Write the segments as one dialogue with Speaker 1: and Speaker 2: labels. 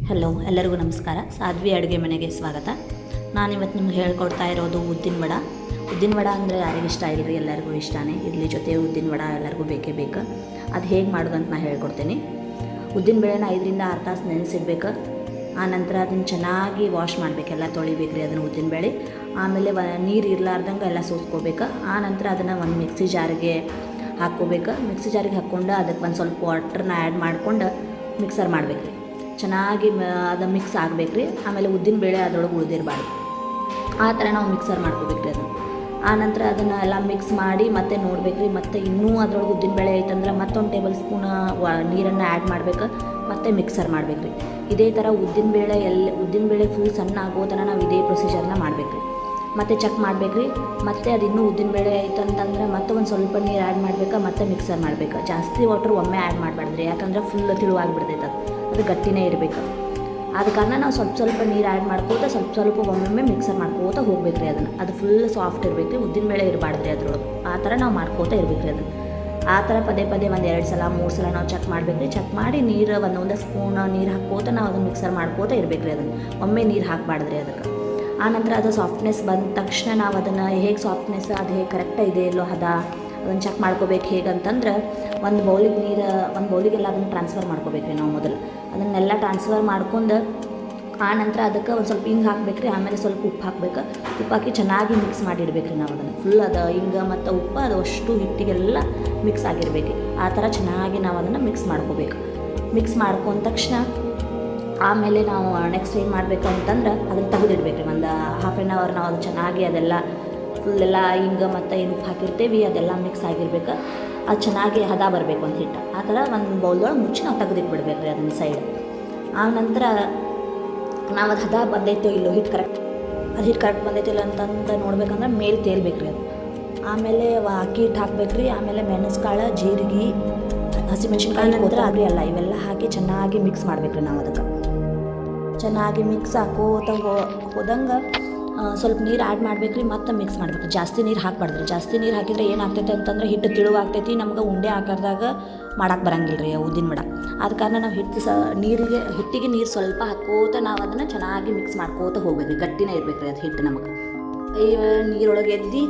Speaker 1: Hello, ಎಲ್ಲರಿಗೂ ನಮಸ್ಕಾರ. ಸಾಧ್ವಿ ಅಡುಗೆ ಮನೆಗೆ ಸ್ವಾಗತ. ನಾನಿವತ್ತು ನಿಮ್ಗೆ ಹೇಳ್ಕೊಡ್ತಾ ಇರೋದು ಉದ್ದಿನ ವಡ. ಉದ್ದಿನ ವಡ ಅಂದರೆ ಯಾರಿಗೂ ಇಷ್ಟ ಇಲ್ಲರಿ, ಎಲ್ಲರಿಗೂ ಇಷ್ಟನೇ. ಇಡ್ಲಿ ಜೊತೆ ಉದ್ದಿನ ವಡ ಎಲ್ಲರಿಗೂ ಬೇಕೇ ಬೇಕು. ಅದು ಹೇಗೆ ಮಾಡೋದು ಅಂತ ನಾನು ಹೇಳ್ಕೊಡ್ತೀನಿ. ಉದ್ದಿನ ಬೇಳೆನ 5ರಿಂದ 6 ತಾಸು ನೆನೆಸಿಡ್ಬೇಕು. ಆನಂತರ ಅದನ್ನು ಚೆನ್ನಾಗಿ ವಾಶ್ ಮಾಡಬೇಕು, ಎಲ್ಲ ತೊಳಿಬೇಕು ರೀ ಅದನ್ನು ಉದ್ದಿನ ಬೇಳೆ. ಆಮೇಲೆ ನೀರು ಇರಲಾರ್ದಂಗೆ ಎಲ್ಲ ಸೋಸ್ಕೋಬೇಕು. ಆನಂತರ ಅದನ್ನು ಒಂದು ಮಿಕ್ಸಿ ಜಾರಿಗೆ ಹಾಕ್ಕೋಬೇಕು. ಮಿಕ್ಸಿ ಜಾರಿಗೆ ಹಾಕ್ಕೊಂಡು ಅದಕ್ಕೆ ಒಂದು ಸ್ವಲ್ಪ ವಾಟ್ರನ್ನ ಆ್ಯಡ್ ಮಾಡ್ಕೊಂಡು ಮಿಕ್ಸರ್ ಮಾಡಬೇಕು ರೀ. ಚೆನ್ನಾಗಿ ಅದು ಮಿಕ್ಸ್ ಆಗಬೇಕು ರೀ. ಆಮೇಲೆ ಉದ್ದಿನ ಬೇಳೆ ಅದರೊಳಗೆ ಉಳಿದಿರಬಾರ್ದು, ಆ ಥರ ನಾವು ಮಿಕ್ಸರ್ ಮಾಡ್ಕೋಬೇಕು ರೀ ಅದನ್ನು. ಆನಂತರ ಅದನ್ನು ಎಲ್ಲ ಮಿಕ್ಸ್ ಮಾಡಿ ಮತ್ತೆ ನೋಡ್ಬೇಕು ರೀ. ಮತ್ತು ಇನ್ನೂ ಅದ್ರೊಳಗೆ ಉದ್ದಿನ ಬೇಳೆ ಐತಂದ್ರೆ ಮತ್ತೊಂದು ಟೇಬಲ್ ಸ್ಪೂನ್ ನೀರನ್ನು ಆ್ಯಡ್ ಮಾಡಬೇಕು, ಮತ್ತು ಮಿಕ್ಸರ್ ಮಾಡಬೇಕು ರೀ. ಇದೇ ಥರ ಉದ್ದಿನ ಬೇಳೆ ಫುಲ್ ಸಣ್ಣ ಆಗೋ ಥರ ನಾವು ಇದೇ ಪ್ರೊಸೀಜರ್ನ ಮಾಡಬೇಕು ರೀ. ಮತ್ತು ಚೆಕ್ ಮಾಡಬೇಕು ರೀ. ಮತ್ತು ಅದು ಇನ್ನೂ ಉದ್ದಿನ ಬೇಳೆ ಐತಂತಂದ್ರೆ ಮತ್ತೆ ಒಂದು ಸ್ವಲ್ಪ ನೀರು ಆ್ಯಡ್ ಮಾಡಬೇಕು, ಮತ್ತು ಮಿಕ್ಸರ್ ಮಾಡಬೇಕು. ಜಾಸ್ತಿ ವಾಟ್ರ್ ಒಮ್ಮೆ ಆ್ಯಡ್ ಮಾಡಬಾರ್ದು, ಯಾಕಂದ್ರೆ ಫುಲ್ ತಿಳುವಾಗ್ಬಿಡ್ತೈತೆ ಅದು ಗಟ್ಟಿನೇ ಇರಬೇಕು. ಆದ ಕಾರಣ ನಾವು ಸ್ವಲ್ಪ ನೀರು ಆ್ಯಡ್ ಮಾಡ್ಕೋತ ಸ್ವಲ್ಪ ಒಮ್ಮೊಮ್ಮೆ ಮಿಕ್ಸರ್ ಮಾಡ್ಕೋತ ಹೋಗ್ಬೇಕು ರೀ ಅದನ್ನು. ಅದು ಫುಲ್ ಸಾಫ್ಟ್ ಇರಬೇಕು ರೀ, ಉದ್ದಿನ ಬೇಳೆ ಇರಬಾರ್ದು ರೀ ಅದ್ರೊಳಗೆ. ಆ ಥರ ನಾವು ಮಾಡ್ಕೋತ ಇರಬೇಕು ರೀ ಅದನ್ನು. ಆ ಥರ ಪದೇ ಒಂದು 2 ಸಲ 3 ಸಲ ನಾವು ಚೆಕ್ ಮಾಡಬೇಕು ರೀ. ಚೆಕ್ ಮಾಡಿ ನೀರು ಒಂದೊಂದು ಸ್ಪೂನ್ ನೀರು ಹಾಕ್ಕೋತ ನಾವು ಅದನ್ನು ಮಿಕ್ಸರ್ ಮಾಡ್ಕೋತ ಇರಬೇಕು ರೀ ಅದನ್ನು. ಒಮ್ಮೆ ನೀರು ಹಾಕಬಾರ್ದು ರೀ ಅದಕ್ಕೆ. ಆನಂತರ ಅದು ಸಾಫ್ಟ್ನೆಸ್ ಬಂದ ತಕ್ಷಣ ನಾವು ಅದನ್ನು ಹೇಗೆ ಸಾಫ್ಟ್ನೆಸ್ ಅದು ಹೇಗೆ ಕರೆಕ್ಟಾಗಿ ಇದೆ ಇಲ್ಲೋ ಅದನ್ನು ಚೆಕ್ ಮಾಡ್ಕೋಬೇಕು. ಹೇಗಂತಂದ್ರೆ ಒಂದು ಬೌಲಿಗೆಲ್ಲ ಅದನ್ನು ಟ್ರಾನ್ಸ್ಫರ್ ಮಾಡ್ಕೋಬೇಕು ರೀ ನಾವು ಮೊದಲು. ಅದನ್ನೆಲ್ಲ ಟ್ರಾನ್ಸ್ಫರ್ ಮಾಡ್ಕೊಂಡು ಆನಂತರ ಅದಕ್ಕೆ ಒಂದು ಸ್ವಲ್ಪ ಹಿಂಗೆ ಹಾಕ್ಬೇಕು ರೀ. ಆಮೇಲೆ ಸ್ವಲ್ಪ ಉಪ್ಪು ಹಾಕ್ಬೇಕು. ಉಪ್ಪು ಹಾಕಿ ಚೆನ್ನಾಗಿ ಮಿಕ್ಸ್ ಮಾಡಿಡ್ಬೇಕು ರೀ ನಾವು ಅದನ್ನು. ಫುಲ್ ಅದು ಹಿಂಗೆ ಮತ್ತು ಉಪ್ಪು ಅದು ಅಷ್ಟು ಹಿಟ್ಟಿಗೆಲ್ಲ ಮಿಕ್ಸ್ ಆಗಿರಬೇಕು. ಆ ಥರ ಚೆನ್ನಾಗಿ ನಾವು ಅದನ್ನು ಮಿಕ್ಸ್ ಮಾಡ್ಕೋಬೇಕು. ಮಿಕ್ಸ್ ಮಾಡ್ಕೊಂಡ ತಕ್ಷಣ ಆಮೇಲೆ ನಾವು ನೆಕ್ಸ್ಟ್ ಏನು ಮಾಡಬೇಕು ಅಂತಂದ್ರೆ ಅದನ್ನು ತೆಗೆದಿಡ್ಬೇಕು ರೀ. ಒಂದು ಹಾಫ್ ಆನ್ ಅವರ್ ನಾವು ಅದು ಚೆನ್ನಾಗಿ ಅದೆಲ್ಲ ಫುಲ್ಲೆಲ್ಲ ಹಿಂಗೆ ಮತ್ತು ಏನು ಉಪ್ಪು ಹಾಕಿರ್ತೀವಿ ಅದೆಲ್ಲ ಮಿಕ್ಸ್ ಆಗಿರ್ಬೇಕು. ಅದು ಚೆನ್ನಾಗಿ ಹದ ಬರಬೇಕು ಒಂದು ಹಿಟ್ಟು. ಆ ಥರ ಒಂದು ಬೌಲ್ದೊಳಗೆ ಮುಚ್ಚಿ ನಾವು ತೆಗೆದಿಟ್ಬಿಡ್ಬೇಕು ರೀ ಅದನ್ನ ಸೈಡ್. ಆ ನಂತರ ನಾವು ಅದು ಹದ ಬಂದೈತೋ ಇಲ್ಲೋ ಹಿಟ್ಟು ಕರೆಕ್ಟ್ ಬಂದೈತೋ ಇಲ್ಲ ಅಂತಂದು ನೋಡ್ಬೇಕಂದ್ರೆ ಮೇಲೆ ತೇಲ್ಬೇಕು ರೀ ಅದು. ಆಮೇಲೆ ಅಕ್ಕಿ ಹಿಟ್ಟು ಹಾಕ್ಬೇಕು ರೀ. ಆಮೇಲೆ ಮೆಣಸ್ಕಾಳು, ಜೀರಿಗೆ, ಹಸಿಮೆಣ್ಸಿನ್ಕಾಯಿ, ನಂತರ ಅದು ಎಲ್ಲ ಇವೆಲ್ಲ ಹಾಕಿ ಚೆನ್ನಾಗಿ ಮಿಕ್ಸ್ ಮಾಡ್ಬೇಕು ರೀ ನಾವು ಅದಕ್ಕೆ. ಚೆನ್ನಾಗಿ ಮಿಕ್ಸ್ ಹಾಕೋತ ಹೋದಂಗೆ ಸ್ವಲ್ಪ ನೀರು ಆ್ಯಡ್ ಮಾಡ್ಬೇಕು ರೀ. ಮತ್ತು ಮಿಕ್ಸ್ ಮಾಡಬೇಕು. ಜಾಸ್ತಿ ನೀರು ಹಾಕಬಾರ್ದು. ಜಾಸ್ತಿ ನೀರು ಹಾಕಿದರೆ ಏನಾಗ್ತೈತೆ ಅಂತಂದ್ರೆ ಹಿಟ್ಟು ತಿಳುವಾಗ್ತೈತಿ, ನಮ್ಗೆ ಉಂಡೆ ಆಕಾರದಾಗ ಮಾಡಕ್ಕೆ ಬರಂಗಿಲ್ಲ ರೀ ಉದ್ದಿನ ವಡ. ಆದ ಕಾರಣ ನಾವು ಹಿಟ್ಟಿಗೆ ನೀರು ಸ್ವಲ್ಪ ಹಾಕೋತ ನಾವು ಅದನ್ನು ಚೆನ್ನಾಗಿ ಮಿಕ್ಸ್ ಮಾಡ್ಕೋತ ಹೋಗ್ಬೇಕು ರೀ. ಗಟ್ಟಿನೇ ಇರ್ಬೇಕು ರೀ ಅದು ಹಿಟ್ಟು. ನಮಗೆ ನೀರೊಳಗೆ ಎದ್ದು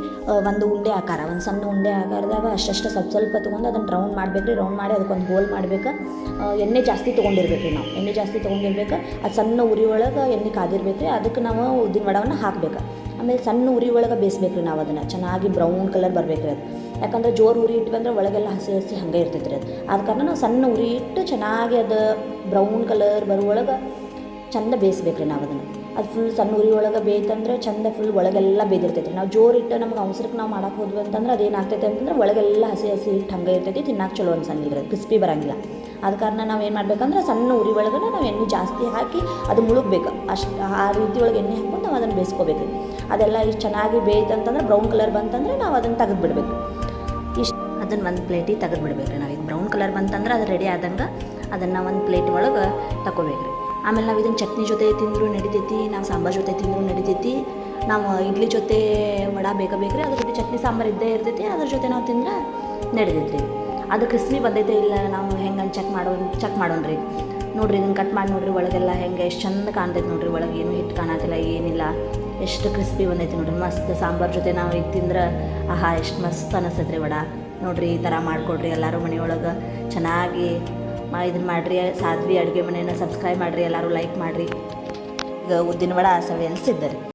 Speaker 1: ಒಂದು ಉಂಡೆ ಆಕಾರ, ಒಂದು ಸಣ್ಣ ಉಂಡೆ ಆಕಾರದಾಗ ಅಷ್ಟು ಸ್ವಲ್ಪ ತೊಗೊಂಡು ಅದನ್ನು ರೌಂಡ್ ಮಾಡ್ಬೇಕು ರೀ. ರೌಂಡ್ ಮಾಡಿ ಅದಕ್ಕೊಂದು ಹೋಲ್ ಮಾಡ್ಬೇಕು. ಎಣ್ಣೆ ಜಾಸ್ತಿ ತೊಗೊಂಡಿರ್ಬೇಕು ರೀ ನಾವು. ಎಣ್ಣೆ ಜಾಸ್ತಿ ತೊಗೊಂಡಿರ್ಬೇಕು. ಅದು ಸಣ್ಣ ಉರಿ ಒಳಗೆ ಎಣ್ಣೆ ಕಾದಿರ್ಬೇಕು ರೀ. ಅದಕ್ಕೆ ನಾವು ಉದ್ದಿನ ವಡವನ್ನು ಹಾಕ್ಬೇಕು. ಆಮೇಲೆ ಸಣ್ಣ ಉರಿ ಒಳಗೆ ಬೇಯಿಸ್ಬೇಕು ರೀ ನಾವು ಅದನ್ನು. ಚೆನ್ನಾಗಿ ಬ್ರೌನ್ ಕಲರ್ ಬರಬೇಕು ರೀ ಅದು. ಯಾಕಂದ್ರೆ ಜೋರು ಉರಿ ಇಟ್ಟು ಬಂದರೆ ಒಳಗೆಲ್ಲ ಹಸಿ ಹಾಗೆ ಇರ್ತೈತೆ ರೀ ಅದು. ಆದ ಕಾರಣ ನಾವು ಸಣ್ಣ ಉರಿ ಇಟ್ಟು ಚೆನ್ನಾಗಿ ಅದು ಬ್ರೌನ್ ಕಲರ್ ಬರುವೊಳಗೆ ಚೆಂದ ಬೇಯಿಸ್ಬೇಕು ರೀ ನಾವು ಅದನ್ನು. ಅದು ಫುಲ್ ಸಣ್ಣ ಉರಿ ಒಳಗೆ ಬೇಯ್ತಂದ್ರೆ ಚೆಂದ ಫುಲ್ ಒಳಗೆಲ್ಲ ಬೇಯ್ದಿರ್ತೈತಿ. ನಾವು ಜೋರಿಟ್ಟು ನಮ್ಗೆ ಅವಸರಕ್ಕೆ ನಾವು ಮಾಡಕ್ಕೆ ಹೋದ್ವಿ ಅಂತಂದ್ರೆ ಅದೇನಾಗ್ತೈತೆ ಅಂತಂದ್ರೆ ಒಳಗೆಲ್ಲ ಹಸಿ ಹಿಟ್ಟು ಹಂಗೆ ಇರ್ತೈತಿ. ತಿನ್ನಕ್ಕೆ ಚಲೋ ಅನ್ಸಂಗಿಲ್ಲ ರೀ, ಕ್ರಿಸ್ಪಿ ಬರೋಂಗಿಲ್ಲ. ಆದ ಕಾರಣ ನಾವು ಏನು ಮಾಡ್ಬೇಕಂದ್ರೆ ಸಣ್ಣ ಉರಿ ಒಳಗೆ ನಾವು ಎಣ್ಣೆ ಜಾಸ್ತಿ ಹಾಕಿ ಅದು ಮುಳುಗಬೇಕು. ಆ ರೀತಿ ಒಳಗೆ ಎಣ್ಣೆ ಹಾಕ್ಕೊಂಡು ನಾವು ಅದನ್ನು ಬೇಯಿಸ್ಕೋಬೇಕು ರೀ. ಅದೆಲ್ಲ ಇಷ್ಟು ಚೆನ್ನಾಗಿ ಬೇಯ್ತಂತಂದ್ರೆ ಬ್ರೌನ್ ಕಲರ್ ಬಂತಂದ್ರೆ ನಾವು ಅದನ್ನು ತೆಗೆದುಬಿಡ್ಬೇಕು. ಅದನ್ನು ಒಂದು ಪ್ಲೇಟಿಗೆ ತೆಗೆದುಬಿಡ್ಬೇಕು ರೀ. ನಾವು ಈಗ ಬ್ರೌನ್ ಕಲರ್ ಬಂತಂದ್ರೆ ಅದು ರೆಡಿ ಆದಂಗೆ ಅದನ್ನು ಒಂದು ಪ್ಲೇಟ್ ಒಳಗೆ ತಗೋಬೇಕು ರೀ. ಆಮೇಲೆ ನಾವು ಇದನ್ನು ಚಟ್ನಿ ಜೊತೆ ತಿಂದರೂ ನಡಿತೈತಿ, ನಾವು ಸಾಂಬಾರು ಜೊತೆ ತಿಂದರೂ ನಡಿತೈತಿ, ನಾವು ಇಡ್ಲಿ ಜೊತೆ ವಡ ಬೇಕು ರೀ. ಅದ್ರ ಜೊತೆ ಚಟ್ನಿ ಸಾಂಬಾರು ಇದ್ದೇ ಇರ್ತೈತಿ. ಅದ್ರ ಜೊತೆ ನಾವು ತಿಂದ್ರೆ ನಡಿತೈತಿ ರೀ. ಅದು ಕ್ರಿಸ್ಪಿ ಬಂದೈತೆ ಇಲ್ಲ ನಾವು ಹೆಂಗೆ ಚೆಕ್ ಮಾಡೋಣ ರೀ. ನೋಡಿರಿ ಇದನ್ನು ಕಟ್ ಮಾಡಿ ನೋಡಿರಿ, ಒಳಗೆಲ್ಲ ಹೆಂಗೆ ಎಷ್ಟು ಚಂದ ಕಾಣ್ತೈತೆ ನೋಡಿರಿ. ಒಳಗೆ ಏನು ಹಿಟ್ಟು ಕಾಣತ್ತಿಲ್ಲ, ಏನಿಲ್ಲ, ಎಷ್ಟು ಕ್ರಿಸ್ಪಿ ಬಂದೈತಿ ನೋಡಿರಿ. ಮಸ್ತ್ ಸಾಂಬಾರು ಜೊತೆ ನಾವು ಇದು ತಿಂದ್ರೆ ಆಹಾ ಎಷ್ಟು ಮಸ್ತ್ ಅನ್ನಿಸ್ತೈತೆ ರೀ ವಡ. ನೋಡಿರಿ ಈ ಥರ ಮಾಡಿಕೊಡ್ರಿ ಎಲ್ಲರೂ ಮನೆಯೊಳಗೆ. ಚೆನ್ನಾಗಿ ಇದನ್ನು ಮಾಡಿರಿ. ಸಾಧ್ವಿ ಅಡುಗೆ ಮನೆಯನ್ನು ಸಬ್ಸ್ಕ್ರೈಬ್ ಮಾಡಿರಿ, ಎಲ್ಲರೂ ಲೈಕ್ ಮಾಡಿರಿ. ಈಗ ಉದ್ದಿನ ವಡ ಸವಿ ಅನಿಸಿದ್ದೆ ರೀ.